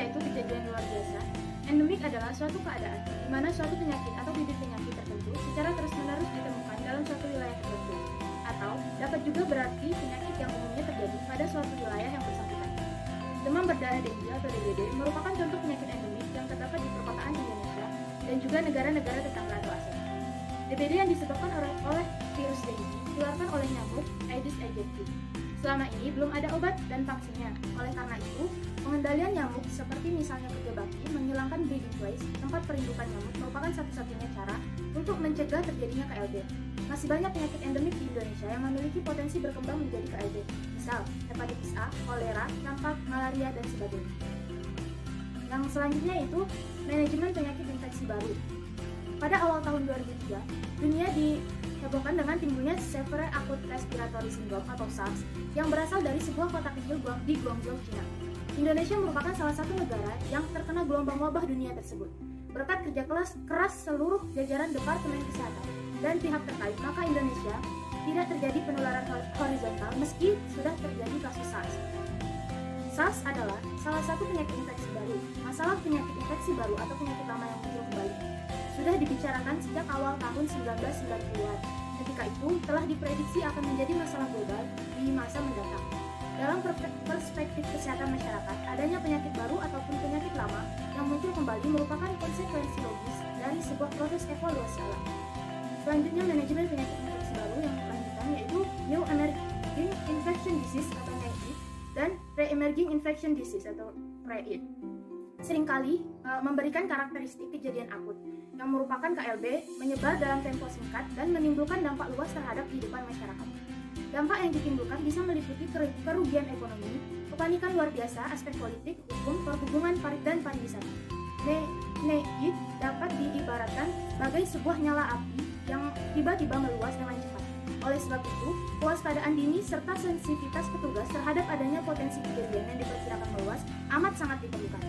yaitu kejadian luar biasa. Endemik adalah suatu keadaan di mana suatu penyakit atau bibit penyakit tertentu secara terus-menerus ditemukan dalam suatu wilayah tertentu, atau dapat juga berarti penyakit yang umumnya terjadi pada suatu wilayah yang bersangkutan. Demam berdarah dengue atau DBD merupakan contoh penyakit endemik yang terdapat di perkotaan Indonesia dan juga negara-negara tetangga atau ASEAN. DBD yang disebabkan oleh virus dengue ditularkan oleh nyamuk Aedes aegypti. Selama ini belum ada obat dan vaksinnya. Oleh karena itu, pengendalian nyamuk seperti misalnya kerja bakti menghilangkan breeding place, tempat perindukan nyamuk merupakan satu-satunya cara untuk mencegah terjadinya KLB. Masih banyak penyakit endemik di Indonesia yang memiliki potensi berkembang menjadi KLB. Misal, hepatitis A, kolera, campak, malaria, dan sebagainya. Yang selanjutnya itu manajemen penyakit infeksi baru. Pada awal tahun 2003, dunia dihebohkan dengan timbulnya Severe Acute Respiratory Syndrome atau SARS yang berasal dari sebuah kota kecil di Guangzhou, China. Indonesia merupakan salah satu negara yang terkena gelombang wabah dunia tersebut. Berkat kerja keras seluruh jajaran Departemen Kesehatan dan pihak terkait, maka Indonesia tidak terjadi penularan horizontal meski sudah terjadi kasus SARS. SARS adalah salah satu penyakit infeksi baru. Masalah penyakit infeksi baru atau penyakit lama yang muncul kembali sudah dibicarakan sejak awal tahun 1990-an. Ketika itu telah diprediksi akan menjadi masalah global di masa mendatang. Dalam perspektif kesehatan masyarakat, adanya penyakit baru ataupun penyakit lama yang muncul kembali merupakan konsekuensi logis dari sebuah proses evolusi alam. Selanjutnya, manajemen penyakit infeksi baru yang lanjutan yaitu New Emerging Infection Disease atau NEI dan Re-Emerging Infection Disease atau REID. Seringkali memberikan karakteristik kejadian akut yang merupakan KLB menyebar dalam tempo singkat dan menimbulkan dampak luas terhadap kehidupan masyarakat. Dampak yang ditimbulkan bisa meliputi kerugian ekonomi, kepanikan luar biasa, aspek politik, hukum, perhubungan, dan pariwisata. NEI dapat diibaratkan sebagai sebuah nyala api yang tiba-tiba meluas dengan cepat. Oleh sebab itu, kewaspadaan dini serta sensitivitas petugas terhadap adanya potensi kejadian yang diperkirakan meluas amat sangat diperlukan.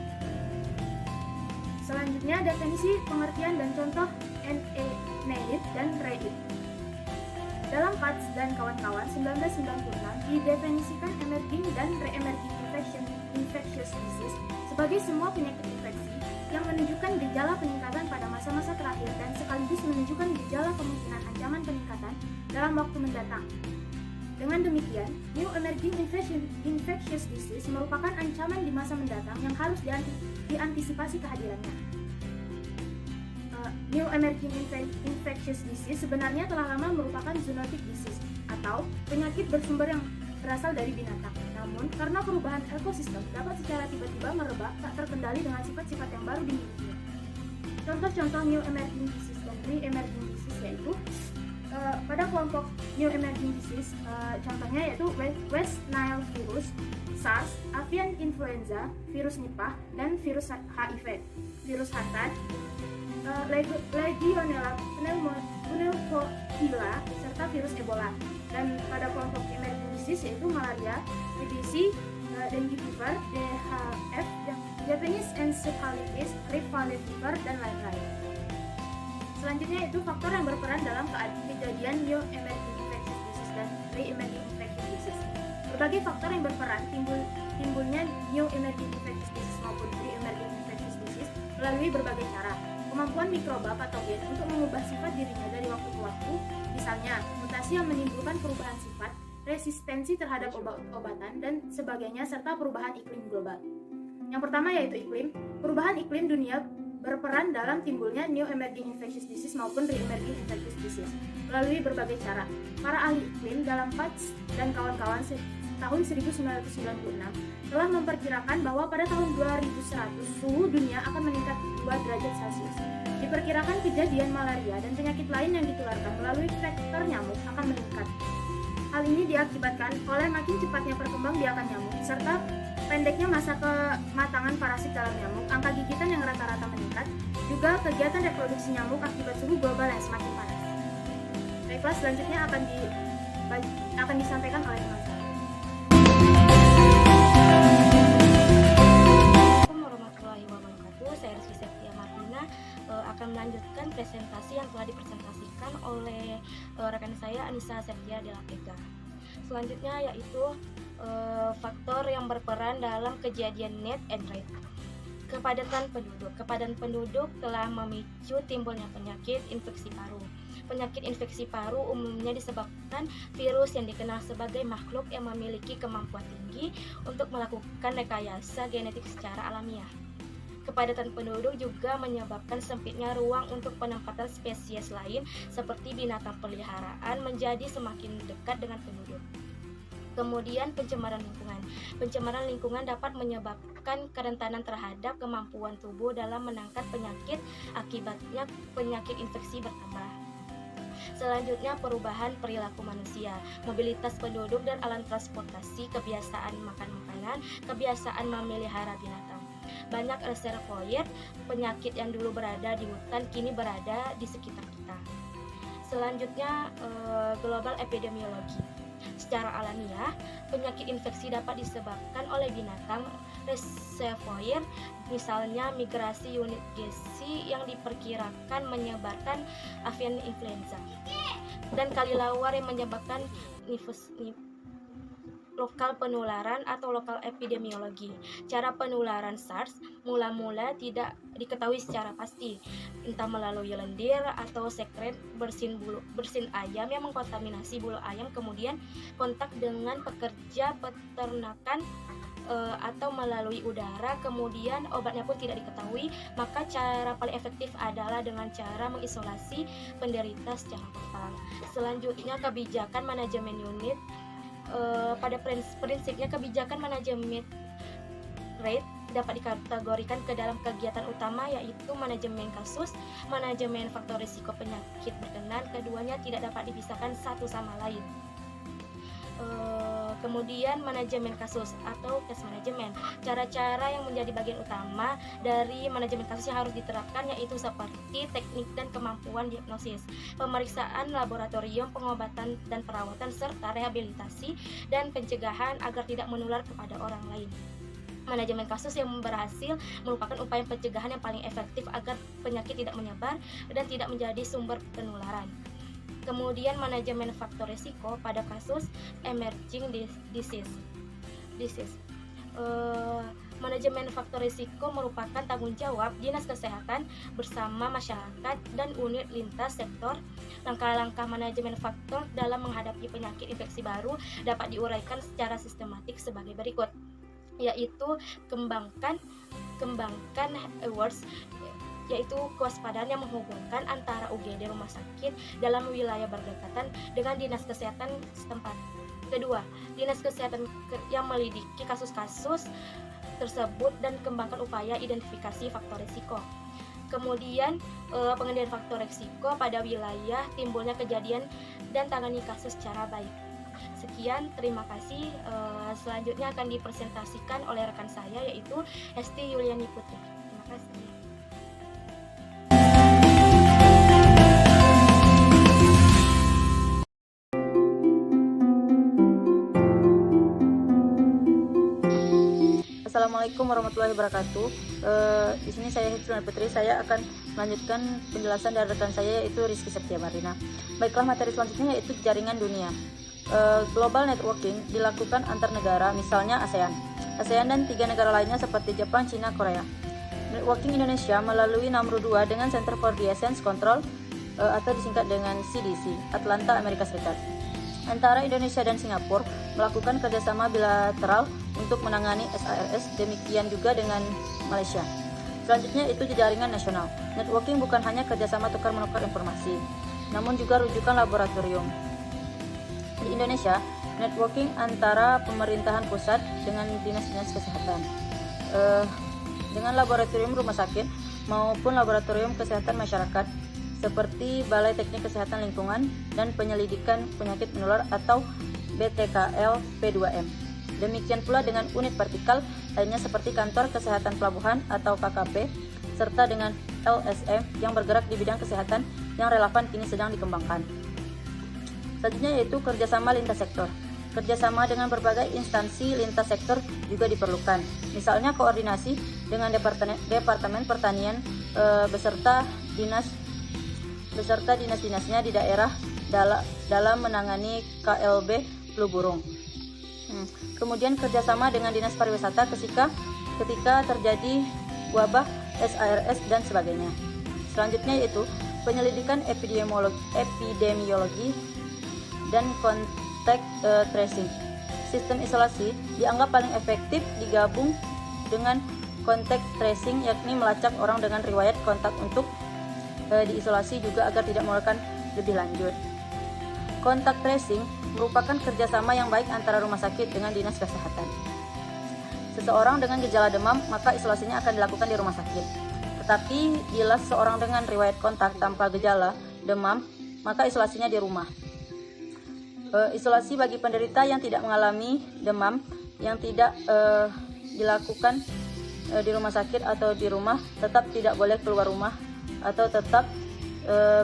Selanjutnya, definisi, pengertian, dan contoh NEI dan REID. Dalam Patz dan kawan-kawan 1996 didefinisikan emerging dan re-emerging infectious disease sebagai semua penyakit infeksi yang menunjukkan gejala peningkatan pada masa-masa terakhir dan sekaligus menunjukkan gejala kemungkinan ancaman peningkatan dalam waktu mendatang. Dengan demikian, New Emerging Infectious Disease merupakan ancaman di masa mendatang yang harus diantisipasi kehadirannya. New Emerging Infectious Disease sebenarnya telah lama merupakan zoonotic disease atau penyakit bersumber yang berasal dari binatang. Namun, karena perubahan ekosistem dapat secara tiba-tiba merebak tak terkendali dengan sifat-sifat yang baru dimilikinya. Contoh-contoh New Emerging Disease dan Re-Emerging Disease yaitu pada kelompok New Emerging Disease, contohnya yaitu West Nile virus, SARS, avian influenza, virus Nipah, dan virus HIV, virus Hantan, Legionella pneumophila, serta virus Ebola. Dan pada kelompok emerging disease yaitu malaria, TBC, dengue fever, DHF, Japanese encephalitis, Rift Valley fever, dan lain-lain. Selanjutnya itu faktor yang berperan dalam kejadian New Emerging Infectious Disease dan Re-Emerging Infectious Disease. Berbagai faktor yang berperan timbulnya New Emerging Infectious Disease maupun Re-Emerging Infectious Disease melalui berbagai cara. Kemampuan mikroba patogen untuk mengubah sifat dirinya dari waktu ke waktu, misalnya mutasi yang menimbulkan perubahan sifat, resistensi terhadap obat-obatan, dan sebagainya, serta perubahan iklim global. Yang pertama yaitu iklim. Perubahan iklim dunia berperan dalam timbulnya New Emerging Infectious Disease maupun Re-Emerging Infectious Disease melalui berbagai cara. Para ahli iklim dalam Patz dan kawan-kawan tahun 1996 telah memperkirakan bahwa pada tahun 2100 suhu dunia akan meningkat 2 derajat Celcius. Diperkirakan kejadian malaria dan penyakit lain yang ditularkan melalui vektor nyamuk akan meningkat. Hal ini diakibatkan oleh makin cepatnya perkembangbiakan nyamuk serta pendeknya masa kematangan parasit dalam nyamuk, angka gigitan yang rata-rata meningkat, juga kegiatan reproduksi nyamuk akibat suhu global yang semakin panas. Baiklah, selanjutnya akan disampaikan oleh teman saya. Assalamualaikum warahmatullahi wabarakatuh. Saya Rizky Septia Martina akan melanjutkan presentasi yang telah dipresentasikan oleh rekan saya Anissa Septia Della Vega. Selanjutnya yaitu faktor yang berperan dalam kejadian NET and REID. Kepadatan penduduk telah memicu timbulnya penyakit infeksi paru. Penyakit infeksi paru umumnya disebabkan virus yang dikenal sebagai makhluk yang memiliki kemampuan tinggi untuk melakukan rekayasa genetik secara alamiah. Kepadatan penduduk juga menyebabkan sempitnya ruang untuk penempatan spesies lain seperti binatang peliharaan menjadi semakin dekat dengan penduduk. Kemudian pencemaran lingkungan. Pencemaran lingkungan dapat menyebabkan kerentanan terhadap kemampuan tubuh dalam menangkal penyakit, akibatnya penyakit infeksi bertambah. Selanjutnya perubahan perilaku manusia, mobilitas penduduk dan alat transportasi, kebiasaan makan makanan, kebiasaan memelihara binatang. Banyak reservoir penyakit yang dulu berada di hutan kini berada di sekitar kita. Selanjutnya global epidemiologi. Secara alamiah, penyakit infeksi dapat disebabkan oleh binatang reservoir, misalnya migrasi unit Gizi yang diperkirakan menyebarkan avian influenza, dan kelelawar yang menyebabkan lokal penularan atau lokal epidemiologi. Cara penularan SARS mula-mula tidak diketahui secara pasti, entah melalui lendir atau sekret bersin ayam yang mengkontaminasi bulu ayam, kemudian kontak dengan pekerja peternakan atau melalui udara, kemudian obatnya pun tidak diketahui. Maka cara paling efektif adalah dengan cara mengisolasi penderita secara total. Selanjutnya kebijakan manajemen unit. Pada prinsipnya kebijakan manajemen rate dapat dikategorikan ke dalam kegiatan utama, yaitu manajemen kasus, manajemen faktor risiko penyakit berkenan. Keduanya tidak dapat dipisahkan satu sama lain. Kemudian manajemen kasus atau case management. Cara-cara yang menjadi bagian utama dari manajemen kasus yang harus diterapkan yaitu seperti teknik dan kemampuan diagnosis, pemeriksaan laboratorium, pengobatan dan perawatan, serta rehabilitasi dan pencegahan agar tidak menular kepada orang lain. Manajemen kasus yang berhasil merupakan upaya pencegahan yang paling efektif agar penyakit tidak menyebar dan tidak menjadi sumber penularan. Kemudian manajemen faktor risiko pada kasus emerging disease. Manajemen faktor risiko merupakan tanggung jawab Dinas Kesehatan bersama masyarakat dan unit lintas sektor. Langkah-langkah manajemen faktor dalam menghadapi penyakit infeksi baru dapat diuraikan secara sistematik sebagai berikut, yaitu kembangkan awareness, yaitu kewaspadaan yang menghubungkan antara UGD rumah sakit dalam wilayah berdekatan dengan dinas kesehatan setempat. Kedua, dinas kesehatan yang melidiki kasus-kasus tersebut dan kembangkan upaya identifikasi faktor risiko. Kemudian pengendalian faktor risiko pada wilayah timbulnya kejadian dan tangani kasus secara baik. Sekian, terima kasih. Selanjutnya akan dipresentasikan oleh rekan saya yaitu Hesti Yuliani Putri. Terima kasih. Assalamualaikum warahmatullahi wabarakatuh. Di sini saya Hesti Yuliani Putri. Saya akan melanjutkan penjelasan dari rekan saya yaitu Rizky Septia Marina. Baiklah, materi selanjutnya yaitu jaringan dunia. Global networking dilakukan antar negara, misalnya ASEAN dan 3 negara lainnya seperti Jepang, Cina, Korea. Networking Indonesia melalui Namru 2 dengan Center for Disease Control atau disingkat dengan CDC, Atlanta, Amerika Serikat. Antara Indonesia dan Singapura melakukan kerjasama bilateral untuk menangani SARS, demikian juga dengan Malaysia. Selanjutnya itu jaringan nasional. Networking bukan hanya kerjasama tukar-menukar informasi, namun juga rujukan laboratorium. Di Indonesia, networking antara pemerintahan pusat dengan dinas-dinas kesehatan, dengan laboratorium rumah sakit maupun laboratorium kesehatan masyarakat seperti Balai Teknik Kesehatan Lingkungan dan Penyelidikan Penyakit Menular atau BTKL P2M. Demikian pula dengan unit vertikal lainnya seperti Kantor Kesehatan Pelabuhan atau KKP, serta dengan LSM yang bergerak di bidang kesehatan yang relevan kini sedang dikembangkan. Selanjutnya yaitu kerjasama lintas sektor. Kerjasama dengan berbagai instansi lintas sektor juga diperlukan. Misalnya koordinasi dengan Departemen Pertanian beserta dinas-dinasnya di daerah dalam menangani KLB flu burung. Kemudian kerjasama dengan Dinas Pariwisata ketika terjadi wabah, SARS, dan sebagainya. Selanjutnya yaitu penyelidikan epidemiologi dan kontak tracing. Sistem isolasi dianggap paling efektif digabung dengan kontak tracing, yakni melacak orang dengan riwayat kontak untuk diisolasi juga agar tidak menularkan lebih lanjut. Kontak tracing merupakan kerjasama yang baik antara rumah sakit dengan dinas kesehatan. Seseorang dengan gejala demam, maka isolasinya akan dilakukan di rumah sakit. Tetapi bila seseorang dengan riwayat kontak tanpa gejala demam, maka isolasinya di rumah. Isolasi bagi penderita yang tidak mengalami demam, yang tidak dilakukan di rumah sakit atau di rumah, tetap tidak boleh keluar rumah atau tetap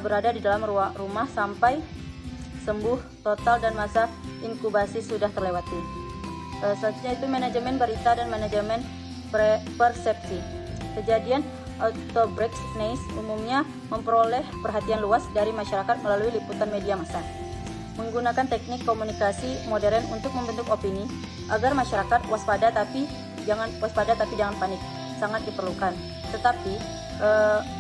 berada di dalam rumah sampai sembuh total dan masa inkubasi sudah terlewati. Selanjutnya itu manajemen berita dan manajemen persepsi. Kejadian outbreaks news umumnya memperoleh perhatian luas dari masyarakat melalui liputan media massa. Menggunakan teknik komunikasi modern untuk membentuk opini agar masyarakat waspada tapi jangan panik, sangat diperlukan. Tetapi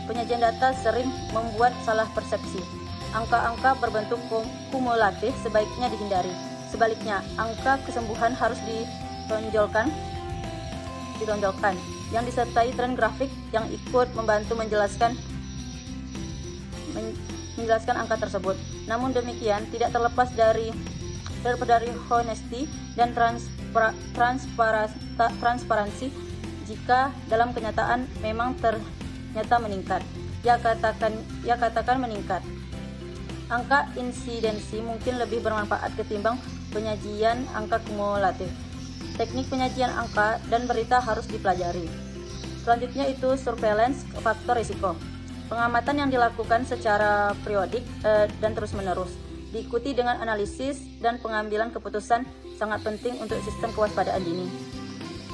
penyajian data sering membuat salah persepsi. Angka-angka berbentuk kumulatif sebaiknya dihindari. Sebaliknya, angka kesembuhan harus ditonjolkan yang disertai tren grafik yang ikut membantu menjelaskan angka tersebut. Namun demikian, tidak terlepas dari honesty dan transparansi jika dalam kenyataan memang ternyata meningkat. Ya katakan meningkat. Angka insidensi mungkin lebih bermanfaat ketimbang penyajian angka kumulatif. Teknik penyajian angka dan berita harus dipelajari. Selanjutnya itu surveillance faktor risiko. Pengamatan yang dilakukan secara periodik dan terus-menerus, diikuti dengan analisis dan pengambilan keputusan sangat penting untuk sistem kewaspadaan dini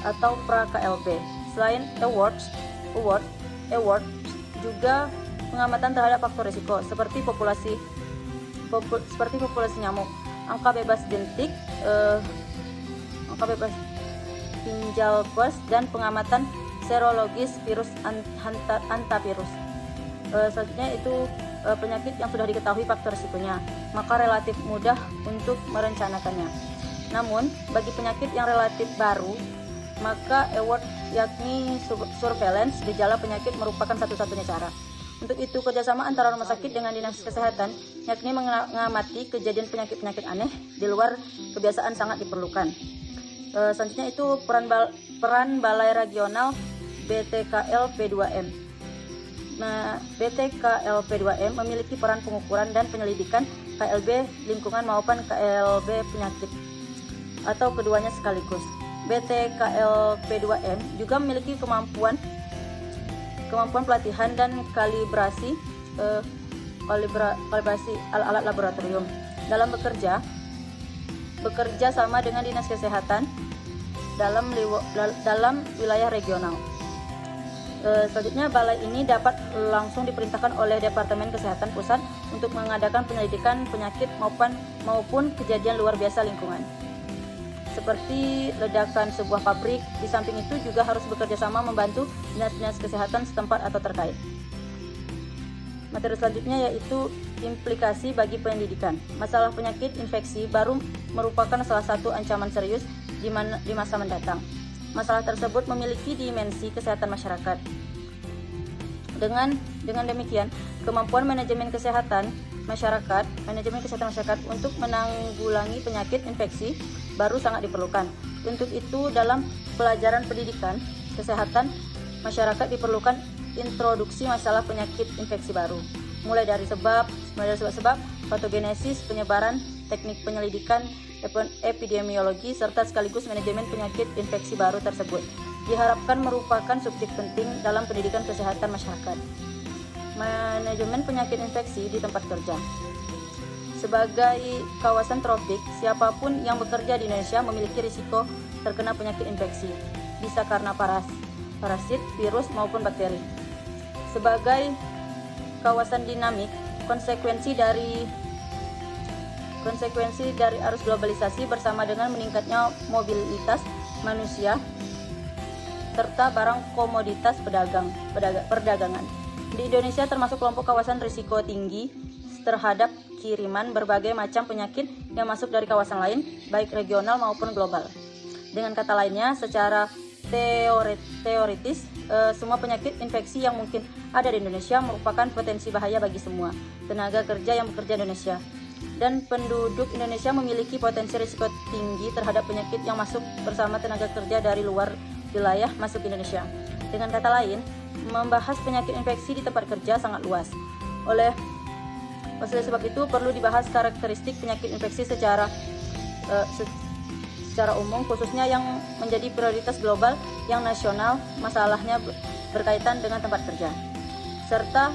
atau pra-KLB. Selain awards juga pengamatan terhadap faktor risiko seperti populasi nyamuk, angka bebas jentik, angka bebas ginjal plus, dan pengamatan serologis virus antavirus. Selanjutnya itu penyakit yang sudah diketahui faktor risikonya, maka relatif mudah untuk merencanakannya. Namun bagi penyakit yang relatif baru, maka award yakni surveillance gejala penyakit merupakan satu-satunya cara. Untuk itu kerjasama antara rumah sakit dengan dinas kesehatan, yakni mengamati kejadian penyakit-penyakit aneh di luar kebiasaan sangat diperlukan. Selanjutnya itu peran Balai Regional BTKL P2M. Nah, BTKL P2M memiliki peran pengukuran dan penyelidikan KLB lingkungan maupun KLB penyakit atau keduanya sekaligus. BTKL P2M juga memiliki kemampuan pelatihan dan kalibrasi alat-alat laboratorium dalam bekerja sama dengan dinas kesehatan dalam wilayah regional. Selanjutnya, balai ini dapat langsung diperintahkan oleh Departemen Kesehatan Pusat untuk mengadakan penyelidikan penyakit maupun kejadian luar biasa lingkungan, seperti ledakan sebuah pabrik. Di samping itu juga harus bekerja sama membantu dinas-dinas kesehatan setempat atau terkait. Materi selanjutnya yaitu implikasi bagi penyelidikan. Masalah penyakit infeksi baru merupakan salah satu ancaman serius di masa mendatang. Masalah tersebut memiliki dimensi kesehatan masyarakat. Dengan demikian, kemampuan manajemen kesehatan masyarakat untuk menanggulangi penyakit infeksi baru sangat diperlukan. Untuk itu, dalam pelajaran pendidikan kesehatan masyarakat diperlukan introduksi masalah penyakit infeksi baru, mulai dari sebab-sebab, patogenesis, penyebaran, teknik penyelidikan, epidemiologi, serta sekaligus manajemen penyakit infeksi baru tersebut. Diharapkan merupakan subjek penting dalam pendidikan kesehatan masyarakat. Manajemen penyakit infeksi di tempat kerja. Sebagai kawasan tropik, siapapun yang bekerja di Indonesia memiliki risiko terkena penyakit infeksi, bisa karena parasit, virus, maupun bakteri. Sebagai kawasan dinamik, konsekuensi dari arus globalisasi bersama dengan meningkatnya mobilitas manusia serta barang komoditas perdagangan. Di Indonesia termasuk kelompok kawasan risiko tinggi terhadap kiriman berbagai macam penyakit yang masuk dari kawasan lain, baik regional maupun global. Dengan kata lainnya, secara teoritis, semua penyakit infeksi yang mungkin ada di Indonesia merupakan potensi bahaya bagi semua tenaga kerja yang bekerja di Indonesia. Dan penduduk Indonesia memiliki potensi risiko tinggi terhadap penyakit yang masuk bersama tenaga kerja dari luar wilayah masuk Indonesia. Dengan kata lain, membahas penyakit infeksi di tempat kerja sangat luas. Oleh sebab itu perlu dibahas karakteristik penyakit infeksi secara umum, khususnya yang menjadi prioritas global yang nasional masalahnya berkaitan dengan tempat kerja, serta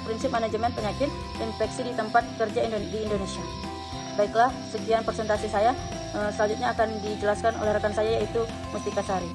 prinsip manajemen penyakit infeksi di tempat kerja di Indonesia. Baiklah, sekian presentasi saya. Selanjutnya akan dijelaskan oleh rekan saya, yaitu Mustika Sari.